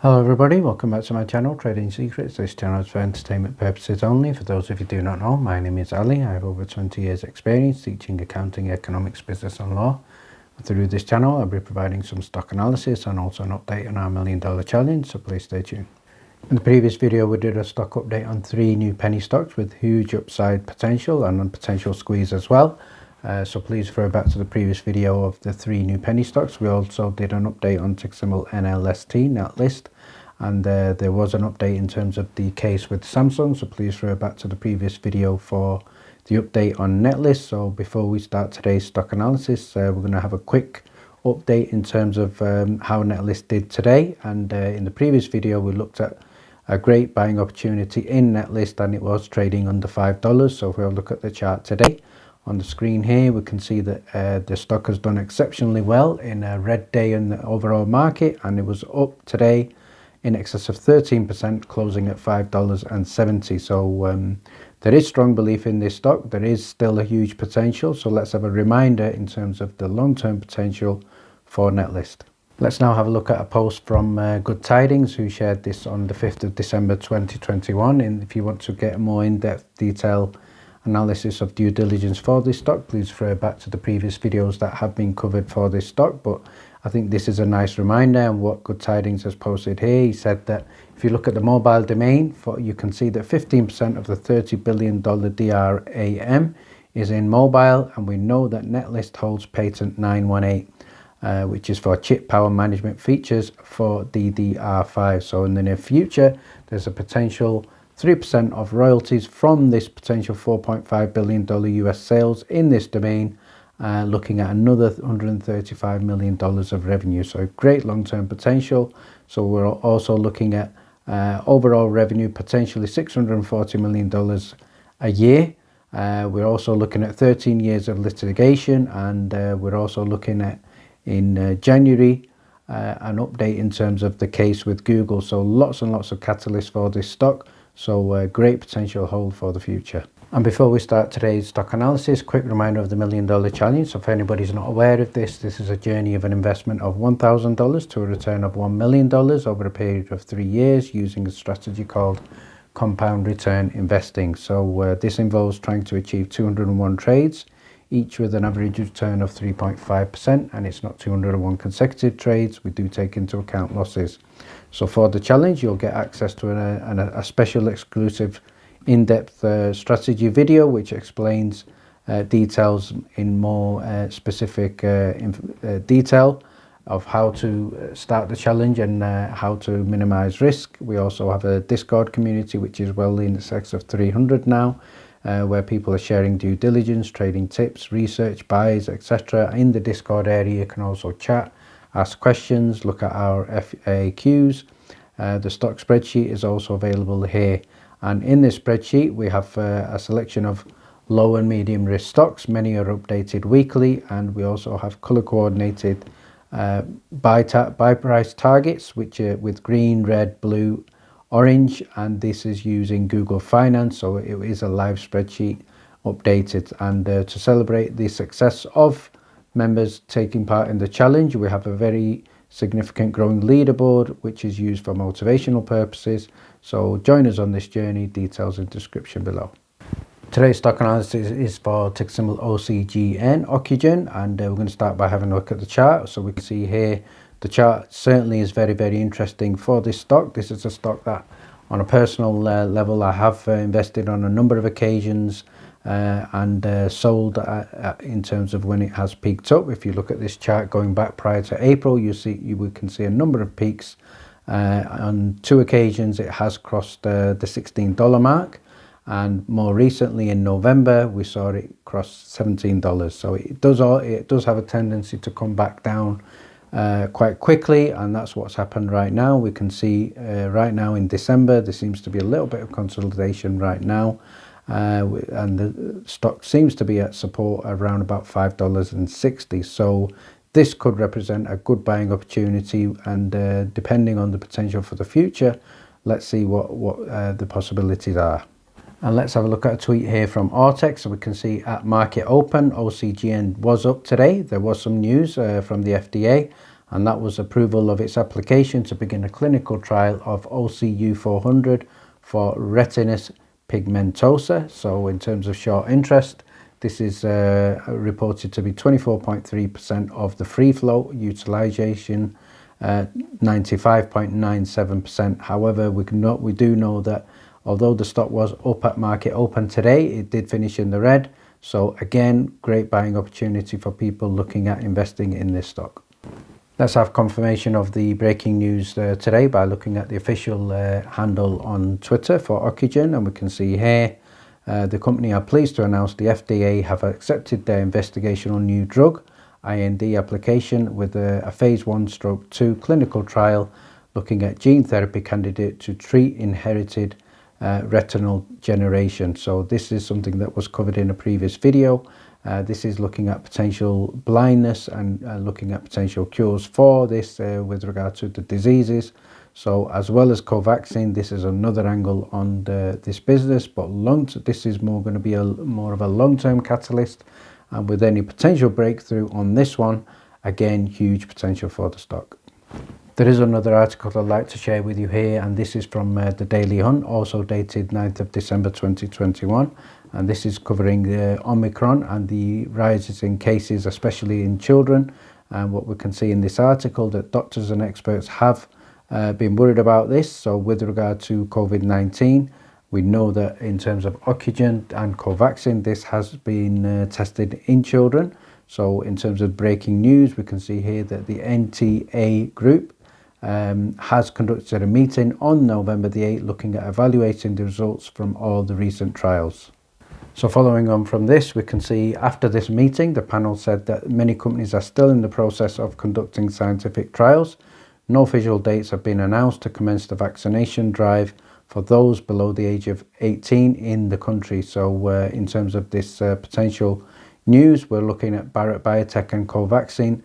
Hello everybody, welcome back to my channel, Trading Secrets. This channel is for entertainment purposes only. For those of you who do not know, my name is Ali. I have over 20 years experience teaching accounting, economics, business and law. Through this channel I'll be providing some stock analysis and also an update on our $1 Million Challenge, so please stay tuned. In the previous video we did a stock update on 3 new penny stocks with huge upside potential and potential squeeze as well. So please refer back to the previous video of the 3 new penny stocks. We also did an update on ticker symbol NLST Netlist, and there was an update in terms of the case with Samsung, so please refer back to the previous video for the update on Netlist. So before we start today's stock analysis, we're going to have a quick update in terms of how Netlist did today. And in the previous video we looked at a great buying opportunity in Netlist, and it was trading under $5. So if we'll look at the chart today on the screen here, we can see that the stock has done exceptionally well in a red day in the overall market, and it was up today in excess of 13%, closing at $5.70. So there is strong belief in this stock. There is still a huge potential. So let's have a reminder in terms of the long-term potential for Netlist. Let's now have a look at a post from Good Tidings, who shared this on the 5th of December 2021. And if you want to get a more in-depth detail analysis of due diligence for this stock, please refer back to the previous videos that have been covered for this stock. But I think this is a nice reminder, and what Good Tidings has posted here, he said that if you look at the mobile domain, you can see that 15% of the $30 billion DRAM is in mobile, and we know that Netlist holds patent 918, which is for chip power management features for DDR5. So in the near future, there's a potential 3% of royalties from this potential $4.5 billion US sales in this domain, looking at another $135 million of revenue. So great long-term potential. So we're also looking at overall revenue potentially $640 million a year. We're also looking at 13 years of litigation, and we're also looking at in January an update in terms of the case with Google. So lots and lots of catalysts for this stock. So great potential hold for the future. And before we start today's stock analysis, quick reminder of the $1 Million Challenge. So if anybody's not aware of this, this is a journey of an investment of $1,000 to a return of $1 million over a period of 3 years using a strategy called compound return investing. So this involves trying to achieve 201 trades, each with an average return of 3.5%, and it's not 201 consecutive trades. We do take into account losses. So for the challenge, you'll get access to a special exclusive in-depth strategy video which explains details in more specific detail of how to start the challenge and how to minimize risk. We also have a Discord community which is well in excess of 300 now, where people are sharing due diligence, trading tips, research, buys, etc. In the Discord area you can also chat, ask questions, look at our FAQs. The stock spreadsheet is also available here, and in this spreadsheet we have a selection of low and medium risk stocks. Many are updated weekly, and we also have color coordinated buy price targets, which are with green, red, blue, orange, and this is using Google Finance, so it is a live spreadsheet updated. And to celebrate the success of members taking part in the challenge, we have a very significant growing leaderboard which is used for motivational purposes. So join us on this journey, details in description below. Today's stock analysis is for ticker symbol OCGN Ocugen, and we're going to start by having a look at the chart. So we can see here the chart certainly is very, very interesting for this stock. This is a stock that on a personal level I have invested on a number of occasions and sold in terms of when it has peaked up. If you look at this chart going back prior to April, you can see a number of peaks. On 2 occasions it has crossed the $16 mark, and more recently in November we saw it cross $17. So it does have a tendency to come back down quite quickly, and that's what's happened right now. We can see right now in December there seems to be a little bit of consolidation right now, and the stock seems to be at support around about $5.60. So this could represent a good buying opportunity, and depending on the potential for the future, let's see what the possibilities are. And let's have a look at a tweet here from Ortex. So we can see at market open, OCGN was up today. There was some news from the FDA, and that was approval of its application to begin a clinical trial of OCU 400 for retinitis pigmentosa. So in terms of short interest, this is reported to be 24.3% of the free float, utilization 95.97%. However, we do know that although the stock was up at market open today, it did finish in the red. So again, great buying opportunity for people looking at investing in this stock. Let's have confirmation of the breaking news today by looking at the official handle on Twitter for Ocugen, and we can see here the company are pleased to announce the FDA have accepted their investigational new drug IND application with a phase 1/2 clinical trial looking at gene therapy candidate to treat inherited retinal degeneration. So this is something that was covered in a previous video. This is looking at potential blindness and looking at potential cures for this with regard to the diseases. So as well as Covaxin, this is another angle on this business, but this is more going to be more of a long-term catalyst, and with any potential breakthrough on this one, again, huge potential for the stock. There is another article I'd like to share with you here, and this is from the Daily Hunt, also dated 9th of December 2021, and this is covering Omicron and the rises in cases, especially in children. And what we can see in this article, that doctors and experts have been worried about this. So with regard to COVID-19, we know that in terms of Ocugen and Covaxin, this has been tested in children. So in terms of breaking news, we can see here that the NTA group has conducted a meeting on November the 8th looking at evaluating the results from all the recent trials. So following on from this, we can see after this meeting, the panel said that many companies are still in the process of conducting scientific trials. No official dates have been announced to commence the vaccination drive for those below the age of 18 in the country. So in terms of this potential news, we're looking at Barrett Biotech and Covaxin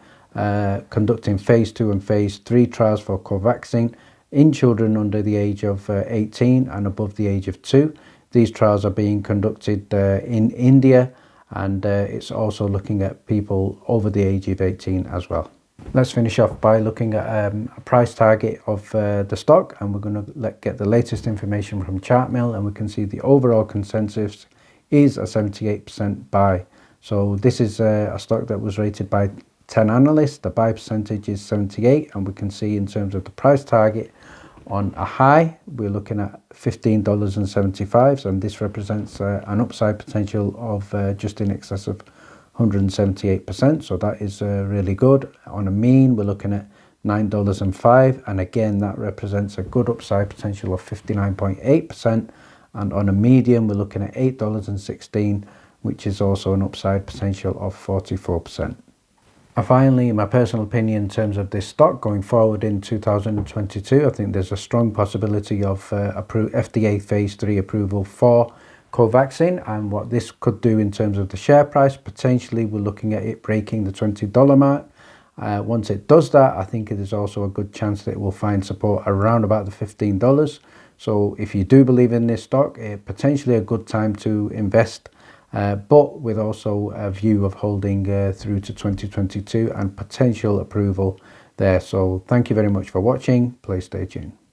conducting phase 2 and phase 3 trials for Covaxin in children under the age of 18 and above the age of 2. These trials are being conducted in India, and it's also looking at people over the age of 18 as well. Let's finish off by looking at a price target of the stock, and we're going to get the latest information from Chartmill, and we can see the overall consensus is a 78% buy. So this is a stock that was rated by 10 analysts. The buy percentage is 78, and we can see in terms of the price target on a high, we're looking at $15.75, and this represents an upside potential of just in excess of 178%. So that is really good. On a mean, we're looking at $9.05, and again, that represents a good upside potential of 59.8%. And on a medium, we're looking at $8.16, which is also an upside potential of 44%. And finally, in my personal opinion, in terms of this stock going forward in 2022, I think there's a strong possibility of FDA phase 3 approval for Covaxin, and what this could do in terms of the share price. Potentially, we're looking at it breaking the $20 mark. Once it does that, I think it is also a good chance that it will find support around about the $15. So if you do believe in this stock, it's potentially a good time to invest, but with also a view of holding through to 2022 and potential approval there. So thank you very much for watching. Please stay tuned.